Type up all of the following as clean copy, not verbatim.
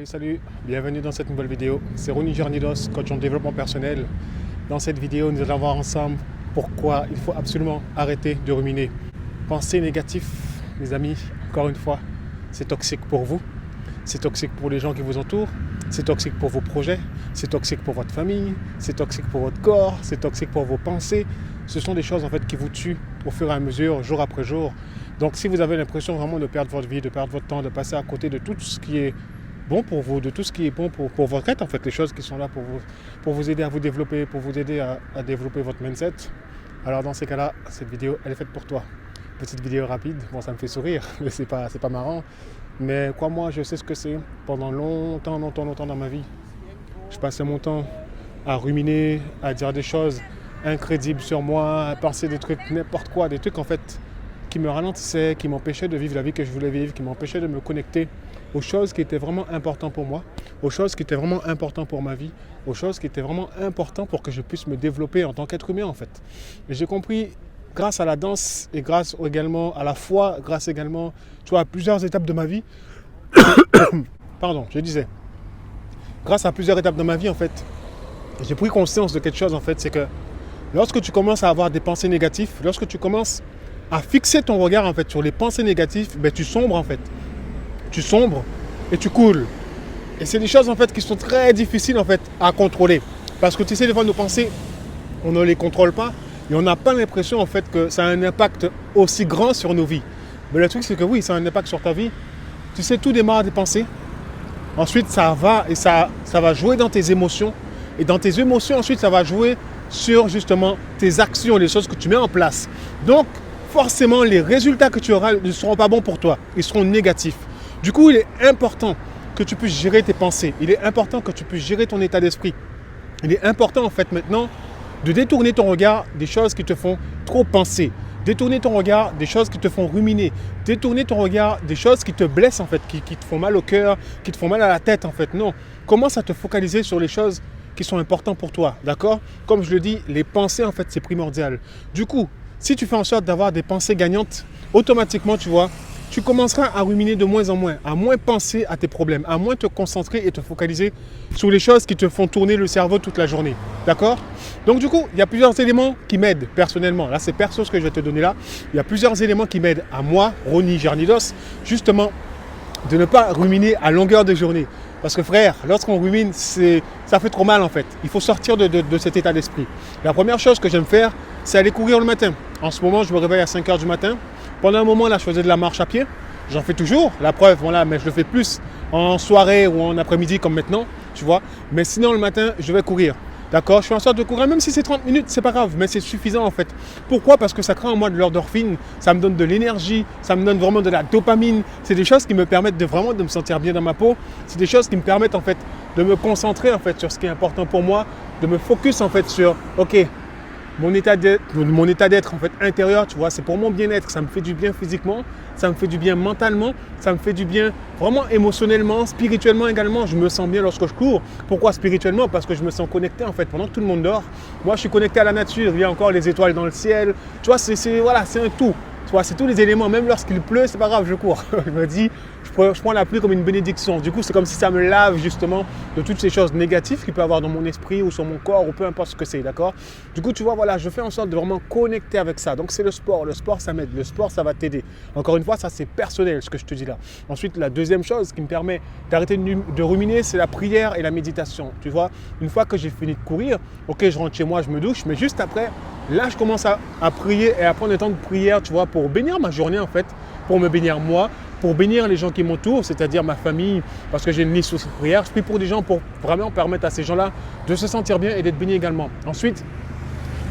Salut, bienvenue dans cette nouvelle vidéo. C'est Ronny Jarnidos, coach en développement personnel. Dans cette vidéo, nous allons voir ensemble pourquoi il faut absolument arrêter de ruminer. Penser négatif, mes amis, encore une fois, c'est toxique pour vous, c'est toxique pour les gens qui vous entourent, c'est toxique pour vos projets, c'est toxique pour votre famille, c'est toxique pour votre corps, c'est toxique pour vos pensées. Ce sont des choses en fait qui vous tuent au fur et à mesure, jour après jour. Donc si vous avez l'impression vraiment de perdre votre vie, de perdre votre temps, de passer à côté de tout ce qui est bon pour vous, de tout ce qui est bon pour votre être, en fait, les choses qui sont là pour vous aider à vous développer, pour vous aider à développer votre mindset. Alors dans ces cas-là, cette vidéo, elle est faite pour toi. Petite vidéo rapide, bon ça me fait sourire, mais c'est pas marrant. Mais crois-moi, je sais ce que c'est. Pendant longtemps dans ma vie, je passais mon temps à ruminer, à dire des choses incrédibles sur moi, à penser des trucs, n'importe quoi, des trucs en fait qui me ralentissaient, qui m'empêchaient de vivre la vie que je voulais vivre, qui m'empêchaient de me connecter aux choses qui étaient vraiment importantes pour moi, aux choses qui étaient vraiment importantes pour ma vie, aux choses qui étaient vraiment importantes pour que je puisse me développer en tant qu'être humain en fait. Et j'ai compris grâce à la danse et grâce également à la foi, grâce également à plusieurs étapes de ma vie, grâce à plusieurs étapes de ma vie en fait, j'ai pris conscience de quelque chose en fait, c'est que lorsque tu commences à avoir des pensées négatives, lorsque tu commences à fixer ton regard en fait sur les pensées négatives, tu sombres en fait. Tu sombres et tu coules. Et c'est des choses en fait qui sont très difficiles en fait à contrôler. Parce que tu sais, des fois nos pensées, on ne les contrôle pas et on n'a pas l'impression en fait que ça a un impact aussi grand sur nos vies. Mais le truc c'est que oui, ça a un impact sur ta vie. Tu sais, tout démarre des pensées. Ensuite, ça va jouer dans tes émotions. Et dans tes émotions, ensuite, ça va jouer sur justement tes actions, les choses que tu mets en place. Donc, forcément, les résultats que tu auras ne seront pas bons pour toi. Ils seront négatifs. Du coup, il est important que tu puisses gérer tes pensées. Il est important que tu puisses gérer ton état d'esprit. Il est important en fait maintenant de détourner ton regard des choses qui te font trop penser. Détourner ton regard des choses qui te font ruminer. Détourner ton regard des choses qui te blessent en fait, qui te font mal au cœur, qui te font mal à la tête en fait. Non, commence à te focaliser sur les choses qui sont importantes pour toi. D'accord ? Comme je le dis, les pensées en fait c'est primordial. Du coup, si tu fais en sorte d'avoir des pensées gagnantes, automatiquement tu commenceras à ruminer de moins en moins, à moins penser à tes problèmes, à moins te concentrer et te focaliser sur les choses qui te font tourner le cerveau toute la journée. D'accord ? Donc du coup, il y a plusieurs éléments qui m'aident personnellement. Là, c'est perso ce que je vais te donner là. Il y a plusieurs éléments qui m'aident à moi, Ronny Jarnidos, justement, de ne pas ruminer à longueur de journée. Parce que frère, lorsqu'on rumine, ça fait trop mal en fait. Il faut sortir de cet état d'esprit. La première chose que j'aime faire, c'est aller courir le matin. En ce moment, je me réveille à 5 h du matin. Pendant un moment, là, je faisais de la marche à pied. J'en fais toujours, la preuve, voilà, mais je le fais plus en soirée ou en après-midi comme maintenant, tu vois. Mais sinon, le matin, je vais courir. D'accord ? Je fais en sorte de courir, même si c'est 30 minutes, c'est pas grave, mais c'est suffisant en fait. Pourquoi ? Parce que ça crée en moi de l'endorphine, ça me donne de l'énergie, ça me donne vraiment de la dopamine. C'est des choses qui me permettent de vraiment de me sentir bien dans ma peau. C'est des choses qui me permettent en fait de me concentrer en fait sur ce qui est important pour moi, de me focus en fait sur, ok, mon état d'être en fait intérieur, tu vois, c'est pour mon bien-être, ça me fait du bien physiquement, ça me fait du bien mentalement, ça me fait du bien vraiment émotionnellement, spirituellement également. Je me sens bien lorsque je cours. Pourquoi spirituellement ? Parce que je me sens connecté en fait pendant que tout le monde dort. Moi, je suis connecté à la nature, il y a encore les étoiles dans le ciel. Tu vois, c'est un tout. Tu vois, c'est tous les éléments. Même lorsqu'il pleut, c'est pas grave, je cours. Je me dis, je prends la pluie comme une bénédiction. Du coup, c'est comme si ça me lave justement de toutes ces choses négatives qu'il peut y avoir dans mon esprit ou sur mon corps ou peu importe ce que c'est, d'accord ? Du coup, tu vois, voilà, je fais en sorte de vraiment connecter avec ça. Donc, c'est le sport. Le sport, ça m'aide. Le sport, ça va t'aider. Encore une fois, ça, c'est personnel, ce que je te dis là. Ensuite, la deuxième chose qui me permet d'arrêter de ruminer, c'est la prière et la méditation. Tu vois, une fois que j'ai fini de courir, ok, je rentre chez moi, je me douche, mais juste après, là, je commence à prier et à prendre le temps de prière, tu vois, pour bénir ma journée en fait, pour me bénir moi, pour bénir les gens qui m'entourent, c'est-à-dire ma famille, parce que j'ai une liste aussi de prières. Je prie pour des gens pour vraiment permettre à ces gens-là de se sentir bien et d'être bénis également. Ensuite,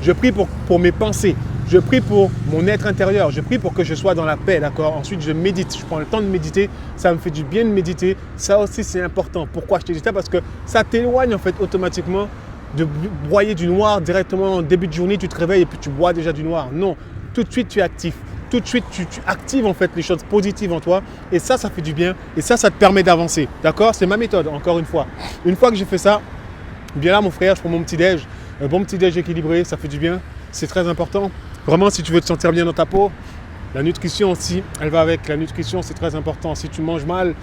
je prie pour mes pensées, je prie pour mon être intérieur, je prie pour que je sois dans la paix, d'accord ? Ensuite, je médite, je prends le temps de méditer, ça me fait du bien de méditer. Ça aussi, c'est important. Pourquoi je te dis ça ? Parce que ça t'éloigne en fait automatiquement de broyer du noir directement en début de journée, tu te réveilles et puis tu bois déjà du noir. Non, tout de suite tu es actif. Tout de suite, tu actives en fait les choses positives en toi et ça fait du bien et ça te permet d'avancer. D'accord ? C'est ma méthode, encore une fois. Une fois que j'ai fait ça, bien là mon frère, je prends mon petit déj, un bon petit déj équilibré, ça fait du bien. C'est très important. Vraiment, si tu veux te sentir bien dans ta peau, la nutrition aussi, elle va avec. La nutrition, c'est très important. Si tu manges mal,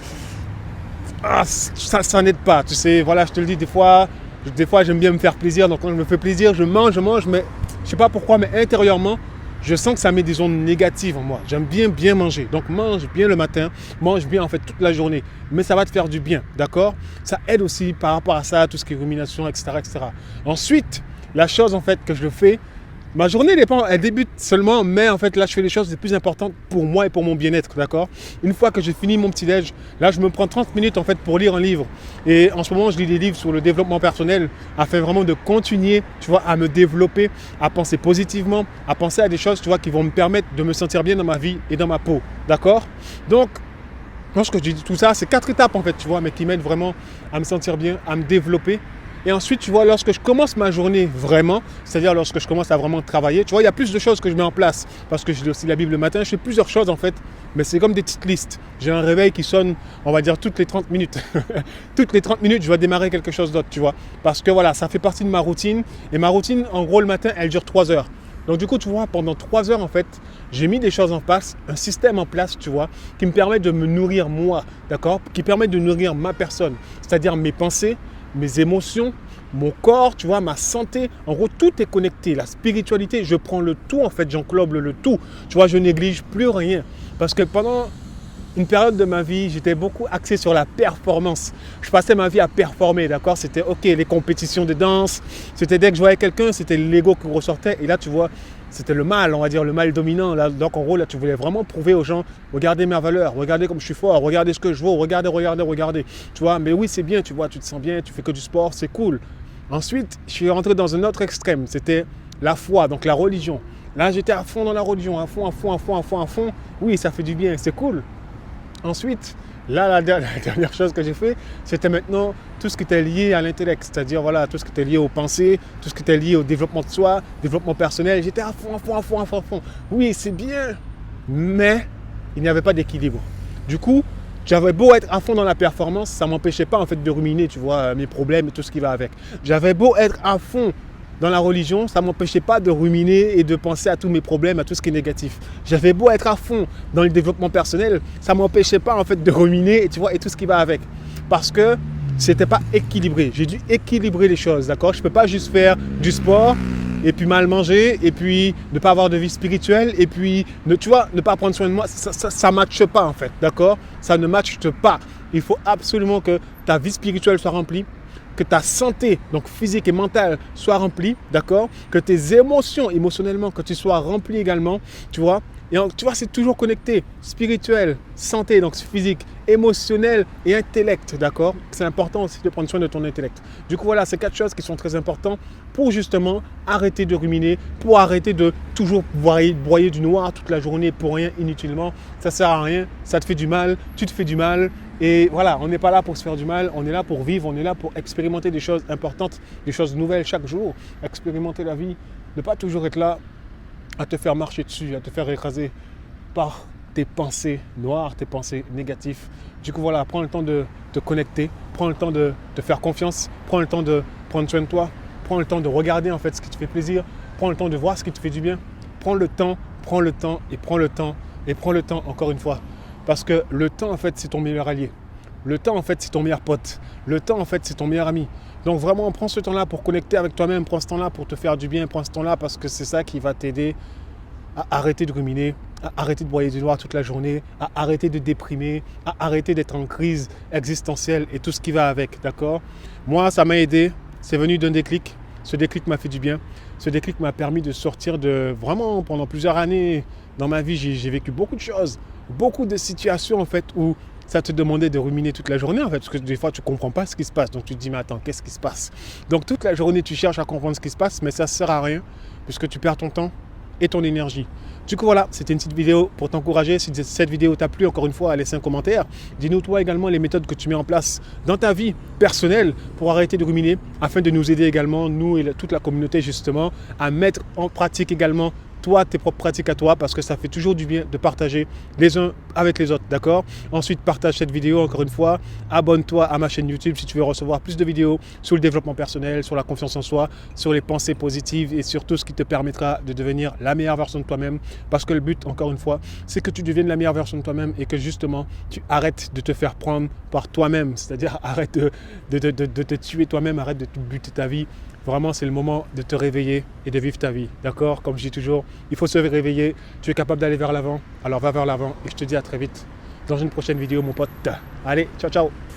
ça n'aide pas. Tu sais, voilà, je te le dis, des fois j'aime bien me faire plaisir. Donc quand je me fais plaisir, je mange, mais je sais pas pourquoi, mais intérieurement, je sens que ça met des ondes négatives en moi. J'aime bien manger. Donc mange bien le matin, mange bien en fait toute la journée. Mais ça va te faire du bien, d'accord? Ça aide aussi par rapport à ça, tout ce qui est rumination, etc., etc. Ensuite, la chose en fait que je fais, ma journée elle débute seulement, mais en fait là je fais les choses les plus importantes pour moi et pour mon bien-être, d'accord? Une fois que j'ai fini mon petit-déj, là je me prends 30 minutes en fait pour lire un livre. Et en ce moment je lis des livres sur le développement personnel afin vraiment de continuer, tu vois, à me développer, à penser positivement, à penser à des choses, tu vois, qui vont me permettre de me sentir bien dans ma vie et dans ma peau, d'accord? Donc, lorsque je dis tout ça, c'est 4 étapes en fait, tu vois, mais qui m'aident vraiment à me sentir bien, à me développer. Et ensuite, tu vois, lorsque je commence ma journée vraiment, c'est-à-dire lorsque je commence à vraiment travailler, tu vois, il y a plus de choses que je mets en place. Parce que je lis aussi la Bible le matin, je fais plusieurs choses en fait, mais c'est comme des petites listes. J'ai un réveil qui sonne, on va dire, toutes les 30 minutes. Toutes les 30 minutes, je dois démarrer quelque chose d'autre, tu vois. Parce que voilà, ça fait partie de ma routine. Et ma routine, en gros, le matin, elle dure 3 heures. Donc du coup, tu vois, pendant 3 heures, en fait, j'ai mis des choses en place, un système en place, tu vois, qui me permet de me nourrir moi, d'accord? Qui permet de nourrir ma personne, c'est-à-dire mes pensées, mes émotions, mon corps, tu vois, ma santé. En gros, tout est connecté. La spiritualité, je prends le tout, en fait, j'englobe le tout. Tu vois, je néglige plus rien. Parce que pendant une période de ma vie, j'étais beaucoup axé sur la performance. Je passais ma vie à performer, d'accord? C'était OK, les compétitions de danse. C'était dès que je voyais quelqu'un, c'était l'ego qui ressortait. Et là, tu vois, c'était le mal, on va dire, le mal dominant. Là, donc, en gros, là, tu voulais vraiment prouver aux gens, regardez ma valeur, regardez comme je suis fort, regardez ce que je vaux, regardez. Tu vois, mais oui, c'est bien, tu vois, tu te sens bien, tu fais que du sport, c'est cool. Ensuite, je suis rentré dans un autre extrême, c'était la foi, donc la religion. Là, j'étais à fond dans la religion, à fond. Oui, ça fait du bien, c'est cool. Ensuite, là, la dernière chose que j'ai fait, c'était maintenant tout ce qui était lié à l'intellect, c'est-à-dire voilà, tout ce qui était lié aux pensées, tout ce qui était lié au développement de soi, développement personnel. J'étais à fond. Oui, c'est bien, mais il n'y avait pas d'équilibre. Du coup, j'avais beau être à fond dans la performance, ça ne m'empêchait pas en fait de ruminer, tu vois, mes problèmes et tout ce qui va avec. J'avais beau être à fond dans la religion, ça ne m'empêchait pas de ruminer et de penser à tous mes problèmes, à tout ce qui est négatif. J'avais beau être à fond dans le développement personnel, ça ne m'empêchait pas en fait de ruminer et, tu vois, et tout ce qui va avec. Parce que c'était pas équilibré. J'ai dû équilibrer les choses, d'accord? Je ne peux pas juste faire du sport et puis mal manger et puis ne pas avoir de vie spirituelle et puis, tu vois, ne pas prendre soin de moi. Ça ne matche pas en fait, d'accord? Ça ne matche pas. Il faut absolument que ta vie spirituelle soit remplie, que ta santé, donc physique et mentale, soit remplie, d'accord? Que tes émotions, émotionnellement, que tu sois rempli également, tu vois? Et tu vois, c'est toujours connecté. Spirituel, santé, donc physique, émotionnel et intellect, d'accord? C'est important aussi de prendre soin de ton intellect. Du coup, voilà, c'est 4 choses qui sont très importantes pour justement arrêter de ruminer, pour arrêter de toujours broyer du noir toute la journée pour rien, inutilement. Ça ne sert à rien, ça te fait du mal, tu te fais du mal. Et voilà, on n'est pas là pour se faire du mal, on est là pour vivre, on est là pour expérimenter des choses importantes, des choses nouvelles chaque jour, expérimenter la vie, ne pas toujours être là à te faire marcher dessus, à te faire écraser par tes pensées noires, tes pensées négatives. Du coup, voilà, prends le temps de te connecter, prends le temps de te faire confiance, prends le temps de prendre soin de toi, prends le temps de regarder en fait ce qui te fait plaisir, prends le temps de voir ce qui te fait du bien. Prends le temps encore une fois. Parce que le temps, en fait, c'est ton meilleur allié. Le temps, en fait, c'est ton meilleur pote. Le temps, en fait, c'est ton meilleur ami. Donc vraiment, prends ce temps-là pour connecter avec toi-même. Prends ce temps-là pour te faire du bien. Prends ce temps-là parce que c'est ça qui va t'aider à arrêter de ruminer, à arrêter de broyer du noir toute la journée, à arrêter de déprimer, à arrêter d'être en crise existentielle et tout ce qui va avec, d'accord? Moi, ça m'a aidé. C'est venu d'un déclic. Ce déclic m'a fait du bien. Ce déclic m'a permis de sortir de... Vraiment, pendant plusieurs années dans ma vie, j'ai vécu beaucoup de choses. Beaucoup de situations en fait où ça te demandait de ruminer toute la journée en fait, parce que des fois tu ne comprends pas ce qui se passe, donc tu te dis mais attends, qu'est-ce qui se passe? Donc toute la journée tu cherches à comprendre ce qui se passe, mais ça ne sert à rien puisque tu perds ton temps et ton énergie. Du coup voilà, c'était une petite vidéo pour t'encourager. Si cette vidéo t'a plu, encore une fois, laisse un commentaire. Dis-nous toi également les méthodes que tu mets en place dans ta vie personnelle pour arrêter de ruminer, afin de nous aider également, nous et toute la communauté justement, à mettre en pratique également toi, tes propres pratiques à toi, parce que ça fait toujours du bien de partager les uns avec les autres, d'accord? Ensuite, partage cette vidéo encore une fois. Abonne-toi à ma chaîne YouTube si tu veux recevoir plus de vidéos sur le développement personnel, sur la confiance en soi, sur les pensées positives et sur tout ce qui te permettra de devenir la meilleure version de toi-même. Parce que le but, encore une fois, c'est que tu deviennes la meilleure version de toi-même et que justement, tu arrêtes de te faire prendre par toi-même. C'est-à-dire, arrête de te tuer toi-même, arrête de te buter ta vie. Vraiment, c'est le moment de te réveiller et de vivre ta vie. D'accord? Comme je dis toujours, il faut se réveiller. Tu es capable d'aller vers l'avant. Alors va vers l'avant et je te dis à très vite dans une prochaine vidéo, mon pote. Allez, ciao, ciao!